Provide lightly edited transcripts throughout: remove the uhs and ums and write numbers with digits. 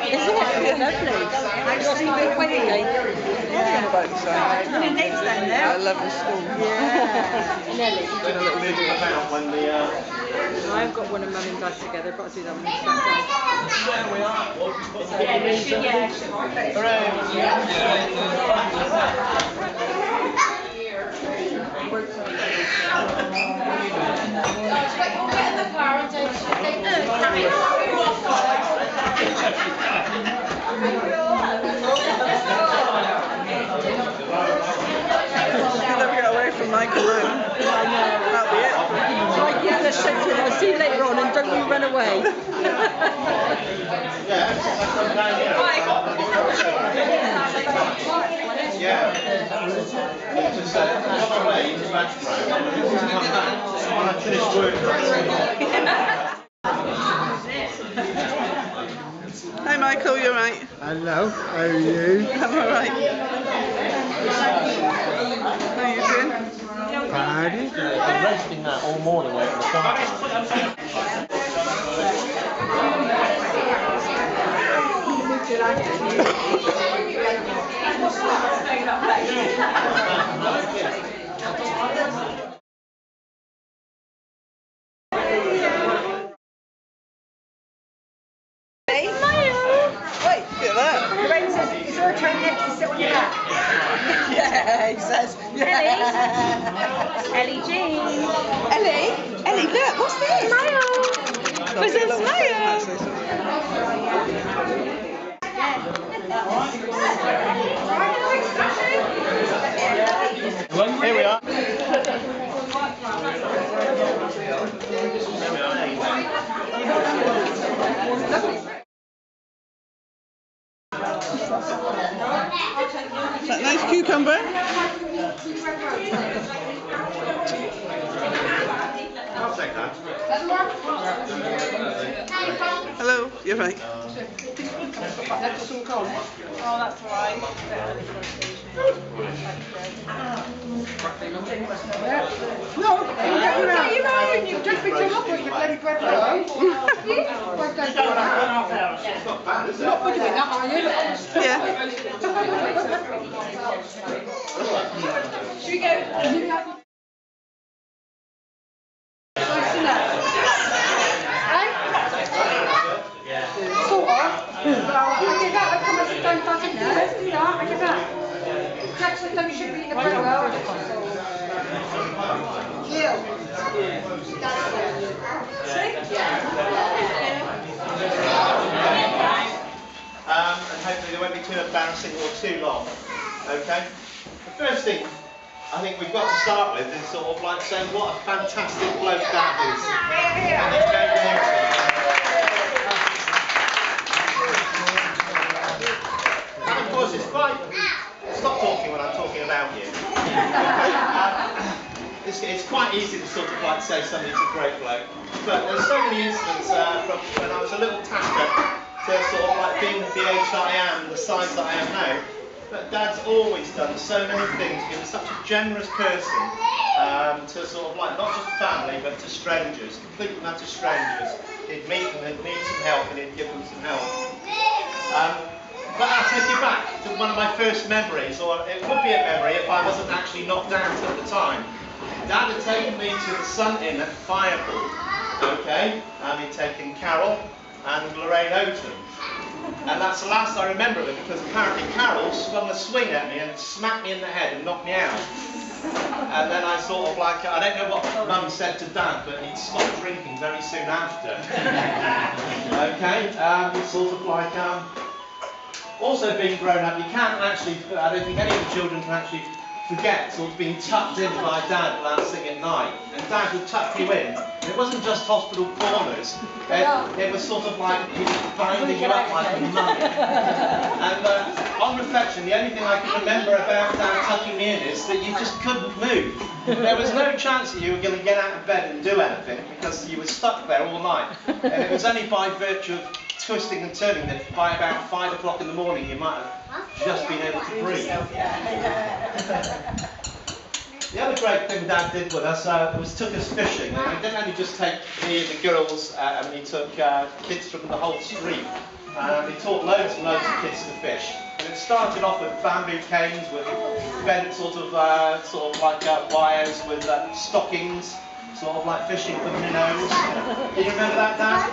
Isn't it? Lovely. You're still waiting again. I love the school. Yeah. Nelly. Doing a little video about when the... I've got one of Mum and Dad together, but I'll do that when it's sat down. There we are. Get away from Michael now. That'll be it. Right, yeah, let's shake it. I'll see you later on, and don't you run away. Hi Michael, you alright? Hello, how are you? I'm alright. How are you doing? Party? I've been roasting that all morning waiting for the fire. Hey, wait, look at that. Lorraine says it's your turn next to sit on your lap. Yeah, he says. Ellie Jean. Ellie, look, what's this? Smile. Was it smile? Here we are. Is that nice cucumber? I'll take that. Hello, you're right. No, you know, you've just been come up with your bloody bread roll. Not putting it up, are you? Yeah. Should we go? Sort of. I give that, I come and sit down back in there. Let's do that, I give that. Jackson, don't you should be in the bread roll. Jill. And hopefully they won't be too embarrassing or too long. Okay? The first thing I think we've got to start with is sort of like saying what a fantastic bloke that is. And it's very beautiful. And of course it's quite... Stop talking when I'm talking about you. It's quite easy to sort of like say somebody's a great bloke. But there's so many incidents from when I was a little tacker to sort of like being the age that I am, the size that I am now. But Dad's always done so many things. He was such a generous person to sort of like not just family but to strangers, complete and utter strangers. He'd meet them, he'd need some help, and he'd give them some help. But I'll take you back to one of my first memories, or it would be a memory if I wasn't actually knocked out at the time. Dad had taken me to the Sun Inn at Firepool, okay? He'd taken Carol and Lorraine Oaten. And that's the last I remember of it, because apparently Carol swung a swing at me and smacked me in the head and knocked me out. And then I sort of like, I don't know what Mum said to Dad, but he'd stopped drinking very soon after. Okay? It's sort of like, also being grown up, you can't actually, I don't think any of the children can actually forget sort of being tucked in by Dad last thing at night. And Dad would tuck you in. It wasn't just hospital corners. It was sort of like he was binding you up like a mummy. And on reflection, the only thing I can remember about Dad tucking me in is that you just couldn't move. There was no chance that you were going to get out of bed and do anything because you were stuck there all night. And it was only by virtue of twisting and turning that by about 5 o'clock in the morning you might have just been able to breathe. The other great thing Dad did with us was took us fishing. And he didn't only just take me and the girls, and he took kids from the whole street. And he taught loads and loads of kids to fish. And it started off with bamboo canes with bent sort of like wires with stockings, sort of like fishing for minnows. Do you remember that, Dad?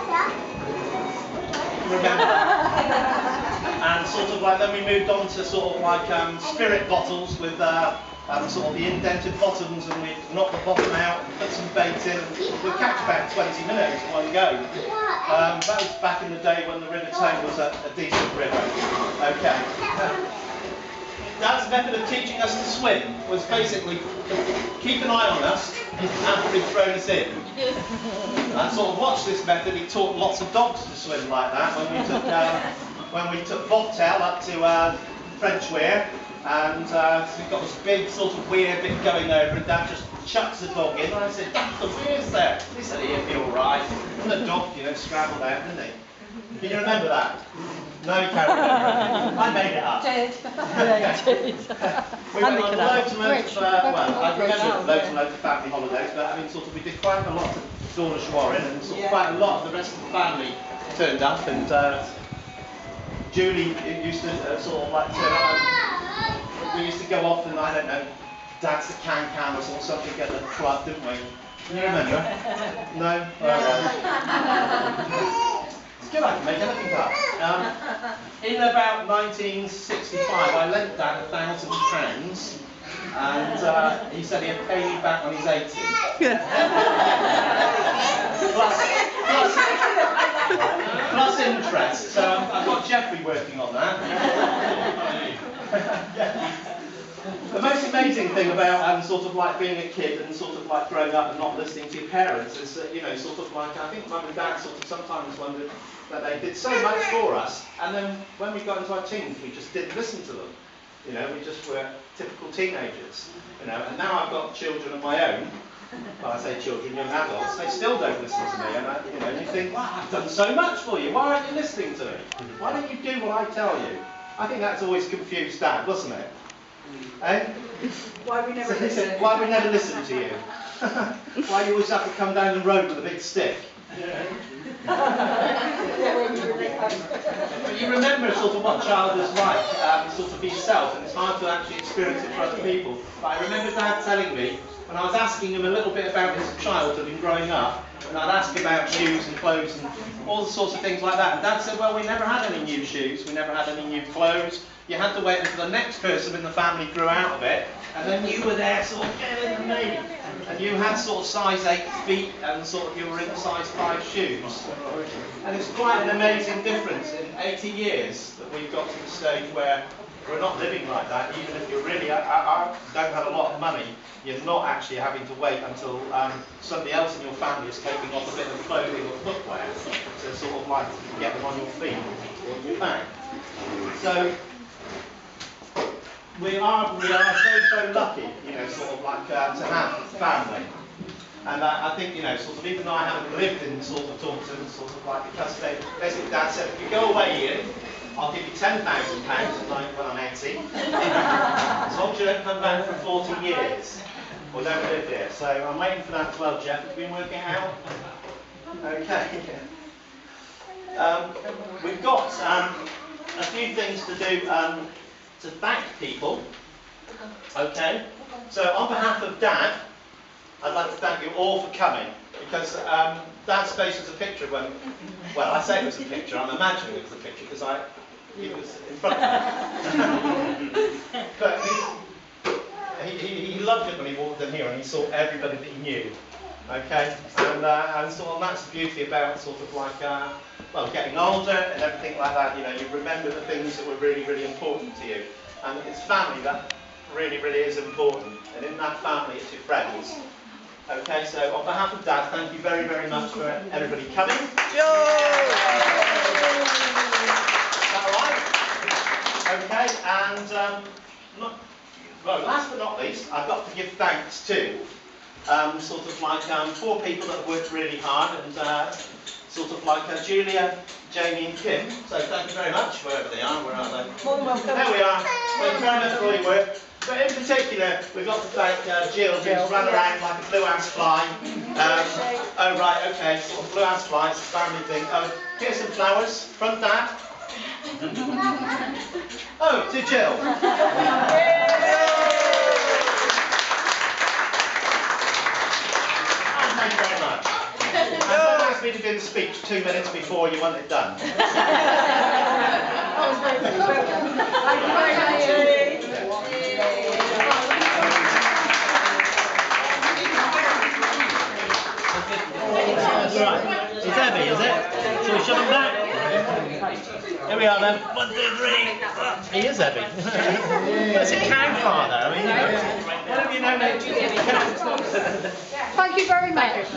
Remember that? And sort of like then we moved on to sort of like spirit bottles with sort of the indented bottoms, and we knocked the bottom out and put some bait in, and we catch about 20 minnows in one go. That was back in the day when the River Tame was a decent river. Okay. Dad's method of teaching us to swim was basically keep an eye on us after he'd thrown us in. And sort of watch this method. He taught lots of dogs to swim like that when we took Bobtail up to French Weir. And so we've got this big sort of weir bit going over, and Dad just chucks the dog in. And I said, Dad, the weir's there. He said, he'll be all right. And the dog, scrambled out, didn't he? Can you remember that? No, you can't remember it. I made it up. We went on loads and loads of, I remember loads and loads of family holidays, but I mean, sort of, we did quite a lot to Dawlish Warren, and sort of quite a lot of the rest of the family turned up, and Julie used to sort of like turn up. We used to go off and, I don't know, dance the can-cans or something at the club, didn't we? Can you remember? No? It's good, I can make anything up. In about 1965, I lent Dad £1,000, and he said he'd pay me back when he's 80. Plus interest. So I've got Jeffrey working on that. The most amazing thing about sort of like being a kid and sort of like growing up and not listening to your parents is that, sort of like, I think Mum and Dad sort of sometimes wondered that they did so much for us, and then when we got into our teens, we just didn't listen to them. We just were typical teenagers. And now I've got children of my own. Well, I say children, young adults, they still don't listen to me, and you think, wow, I've done so much for you, why aren't you listening to me? Why don't you do what I tell you? I think that's always confused Dad, wasn't it? Eh? Why we never listen. Why we never listen to you? Why you always have to come down the road with a big stick? But you remember sort of what childhood is like, sort of yourself, and it's hard to actually experience it for other people. But I remember Dad telling me, when I was asking him a little bit about his childhood and growing up, and I'd ask about shoes and clothes and all sorts of things like that, and Dad said, well, we never had any new shoes, we never had any new clothes. You had to wait until the next person in the family grew out of it, and then you were there sort of getting me. And you had sort of size 8 feet, and sort of you were in size 5 shoes. And it's quite an amazing difference in 80 years that we've got to the stage where we're not living like that. Even if you really don't have a lot of money, you're not actually having to wait until somebody else in your family is taking off a bit of clothing or footwear to sort of like get them on your feet or your back. So we are so lucky, sort of like to have family. And I think, sort of, even though I haven't lived in sort of Taunton, sort of like the custody, basically Dad said, if you go away, Ian, I'll give you £10,000 when I'm 80, as long as you don't come back for 40 years, or don't live here. So I'm waiting for that as well, Jeff. Have you been working out? Okay. We've got a few things to do to thank people. Okay. So on behalf of Dad, I'd like to thank you all for coming, because Dad's face was a picture when, well, I say it was a picture, I'm imagining it was a picture because he was in front of me. But he loved it when he walked in here and he saw everybody that he knew. Okay, and sort of that's the beauty about sort of like, well, getting older and everything like that. You remember the things that were really, really important to you, and it's family that really, really is important. And in that family, it's your friends. Okay, so on behalf of Dad, thank you very, very much for everybody coming. Joe! Is that all right? Okay, and well, last but not least, I've got to give thanks to sort of like 4 people that have worked really hard, and sort of like Julia, Jamie and Kim. So thank you very much, wherever they are. Where are they? There we are. Thank you very much for all your work. But in particular, we've got to thank Jill, who's run around like a blue ass fly. Oh right, okay, sort of blue ass fly, it's a family thing. Oh, here's some flowers from Dad. Oh, to Jill. Thank you very much. And don't ask me to do the speech 2 minutes before you want it done. That's right. It's heavy, is it? Shall we shove him back? Here we are then. 1, 2, 3. He is heavy. That's a cow father. I mean, whatever you know, mate. Thank you very much.